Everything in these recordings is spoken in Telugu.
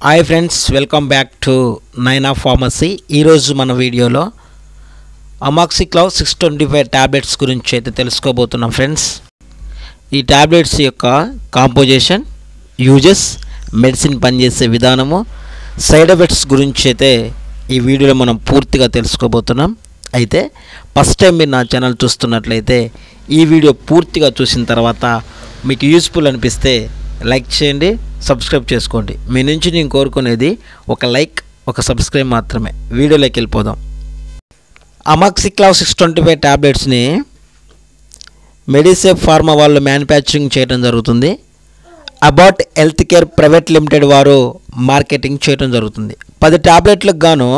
Hi friends, welcome back to నైనా ఫార్మసీ. ఈరోజు మన వీడియోలో అమాక్సిక్లావ్ 625 ట్యాబ్లెట్స్ గురించి అయితే తెలుసుకోబోతున్నాం ఫ్రెండ్స్. ఈ ట్యాబ్లెట్స్ యొక్క కాంపోజిషన్, యూజెస్, మెడిసిన్ పనిచేసే విధానము, సైడ్ ఎఫెక్ట్స్ గురించి అయితే ఈ వీడియోలో మనం పూర్తిగా తెలుసుకోబోతున్నాం. అయితే ఫస్ట్ టైం మీరు నా ఛానల్ చూస్తున్నట్లయితే ఈ వీడియో పూర్తిగా చూసిన తర్వాత మీకు యూస్ఫుల్ అనిపిస్తే లైక్ చేయండి, సబ్స్క్రైబ్ చేసుకోండి. మీ నుంచి నేను కోరుకునేది ఒక లైక్, ఒక సబ్స్క్రైబ్ మాత్రమే. వీడియోలోకి వెళ్ళిపోదాం. అమాక్సిక్లావ్ 625 ట్యాబ్లెట్స్ని మెడిసేఫ్ ఫార్మా వాళ్ళు మ్యానుఫ్యాక్చరింగ్ చేయడం జరుగుతుంది. Abbott health care private limited వారు మార్కెటింగ్ చేయడం జరుగుతుంది. 10 ట్యాబ్లెట్లకు గాను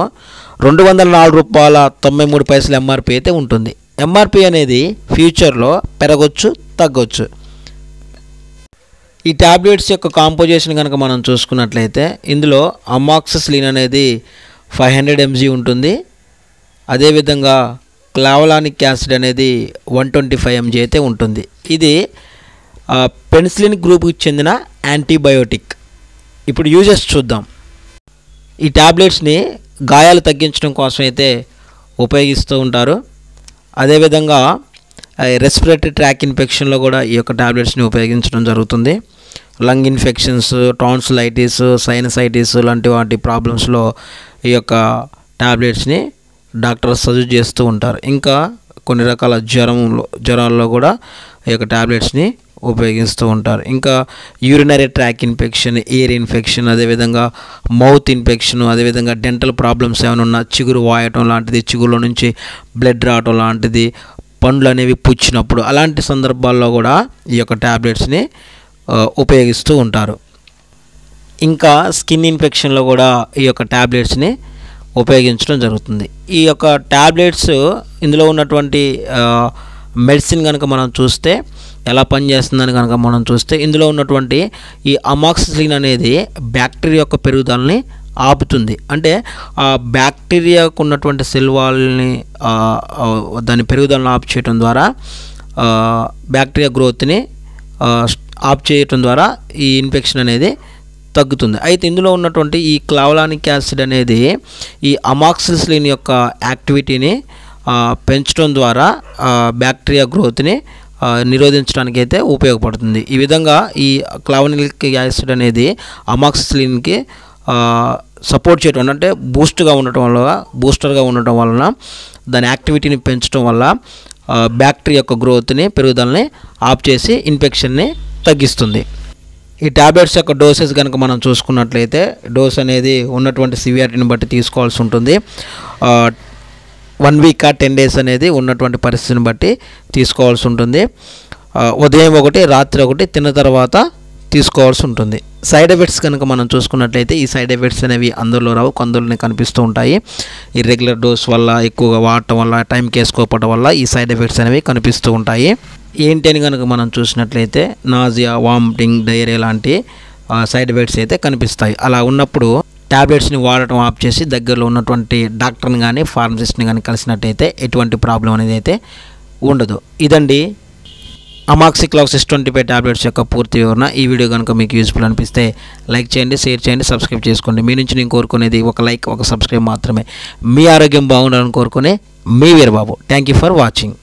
$204.93 ఎంఆర్పి అయితే ఉంటుంది. ఎంఆర్పి అనేది ఫ్యూచర్లో పెరగొచ్చు, తగ్గొచ్చు. ఈ ట్యాబ్లెట్స్ యొక్క కాంపోజిషన్ కనుక మనం చూసుకున్నట్లయితే ఇందులో అమాక్సిసిలిన్ అనేది 500 mg ఉంటుంది. అదేవిధంగా క్లావలానిక్ యాసిడ్ అనేది 125 mg అయితే ఉంటుంది. ఇది పెన్సిలిన్ గ్రూప్కి చెందిన యాంటీబయోటిక్. ఇప్పుడు యూజెస్ చూద్దాం. ఈ ట్యాబ్లెట్స్ని గాయాలు తగ్గించడం కోసం అయితే ఉపయోగిస్తూ ఉంటారు. అదేవిధంగా రెస్పిరేటరీ ట్రాక్ ఇన్ఫెక్షన్లో కూడా ఈ యొక్క ట్యాబ్లెట్స్ని ఉపయోగించడం జరుగుతుంది. లంగ్ ఇన్ఫెక్షన్స్, టాన్సిలైటిస్, సైనసైటిస్ లాంటి వాటి ప్రాబ్లమ్స్లో ఈ యొక్క ట్యాబ్లెట్స్ని డాక్టర్ సజెస్ట్ చేస్తూ ఉంటారు. ఇంకా కొన్ని రకాల జ్వరాల్లో కూడా ఈ యొక్క ట్యాబ్లెట్స్ని ఉపయోగిస్తూ ఉంటారు. ఇంకా urinary tract infection, air infection, అదేవిధంగా మౌత్ ఇన్ఫెక్షన్, అదేవిధంగా డెంటల్ ప్రాబ్లమ్స్ ఏమైనా ఉన్నా, చిగురు వాయటం లాంటిది, చిగురులో నుంచి బ్లడ్ రావటం లాంటిది, పండ్లు అనేవి పుచ్చినప్పుడు, అలాంటి సందర్భాల్లో కూడా ఈ యొక్క ట్యాబ్లెట్స్ని ఉపయోగిస్తూ ఉంటారు. ఇంకా స్కిన్ ఇన్ఫెక్షన్లో కూడా ఈ యొక్క ట్యాబ్లెట్స్ని ఉపయోగించడం జరుగుతుంది. ఈ యొక్క ట్యాబ్లెట్స్ ఇందులో ఉన్నటువంటి మెడిసిన్ కనుక మనం చూస్తే ఎలా పనిచేస్తుందని కనుక మనం చూస్తే ఇందులో ఉన్నటువంటి ఈ అమాక్సిసిలిన్ అనేది బ్యాక్టీరియా యొక్క పెరుగుదలని ఆపుతుంది. అంటే ఆ బ్యాక్టీరియాకు ఉన్నటువంటి సెల్ వాల్ని దాని పెరుగుదలను ఆపు చేయడం ద్వారా బ్యాక్టీరియా గ్రోత్ని ఆఫ్ చేయటం ద్వారా ఈ ఇన్ఫెక్షన్ అనేది తగ్గుతుంది. అయితే ఇందులో ఉన్నటువంటి ఈ క్లావలానిక్ యాసిడ్ అనేది ఈ అమాక్సిసిలిన్ యొక్క యాక్టివిటీని పెంచడం ద్వారా బ్యాక్టీరియా గ్రోత్ని నిరోధించడానికి అయితే ఉపయోగపడుతుంది. ఈ విధంగా ఈ క్లావలానిక్ యాసిడ్ అనేది అమాక్సిసిలిన్కి సపోర్ట్ చేయడం, అంటే బూస్టర్గా ఉండటం వలన దాని యాక్టివిటీని పెంచడం వల్ల బ్యాక్టీరియా యొక్క గ్రోత్ని, పెరుగుదలని ఆఫ్ చేసి ఇన్ఫెక్షన్ని తగ్గిస్తుంది. ఈ ట్యాబ్లెట్స్ యొక్క డోసెస్ కనుక మనం చూసుకున్నట్లయితే డోస్ అనేది ఉన్నటువంటి సివియారిటీని బట్టి తీసుకోవాల్సి ఉంటుంది. 1 వీక్ 10 days అనేది ఉన్నటువంటి పరిస్థితిని బట్టి తీసుకోవాల్సి ఉంటుంది. ఉదయం ఒకటి, రాత్రి ఒకటి, తిన్న తర్వాత తీసుకోవాల్సి ఉంటుంది. సైడ్ ఎఫెక్ట్స్ కనుక మనం చూసుకున్నట్లయితే ఈ సైడ్ ఎఫెక్ట్స్ అనేవి అందరిలో రావు, కొందరిని కనిపిస్తూ ఉంటాయి. ఈ రెగ్యులర్ డోస్ వల్ల, ఎక్కువగా వాడటం వల్ల, టైంకి వేసుకోకపోవడం వల్ల ఈ సైడ్ ఎఫెక్ట్స్ అనేవి కనిపిస్తూ ఉంటాయి. ఏంటి అని కనుక మనం చూసినట్లయితే నాజియా, వామిటింగ్, డయేరియా లాంటి సైడ్ ఎఫెక్ట్స్ అయితే కనిపిస్తాయి. అలా ఉన్నప్పుడు ట్యాబ్లెట్స్ని వాడటం ఆఫ్ చేసి దగ్గరలో ఉన్నటువంటి డాక్టర్ని కానీ ఫార్మసిస్ట్ని కానీ కలిసినట్టయితే ఎటువంటి ప్రాబ్లం అనేది అయితే ఉండదు. ఇదండి అమాక్సిక్లావ్ 625 ట్యాబ్లెట్స్ యొక్క పూర్తి వివరణ. ఈ వీడియో కనుక మీకు యూస్ఫుల్ అనిపిస్తే లైక్ చేయండి, షేర్ చేయండి, సబ్స్క్రైబ్ చేసుకోండి. మీ నుంచి నేను కోరుకునేది ఒక లైక్, ఒక సబ్స్క్రైబ్ మాత్రమే. మీ ఆరోగ్యం బాగుండాలని కోరుకునే మీ Veerababu. Thank you for watching.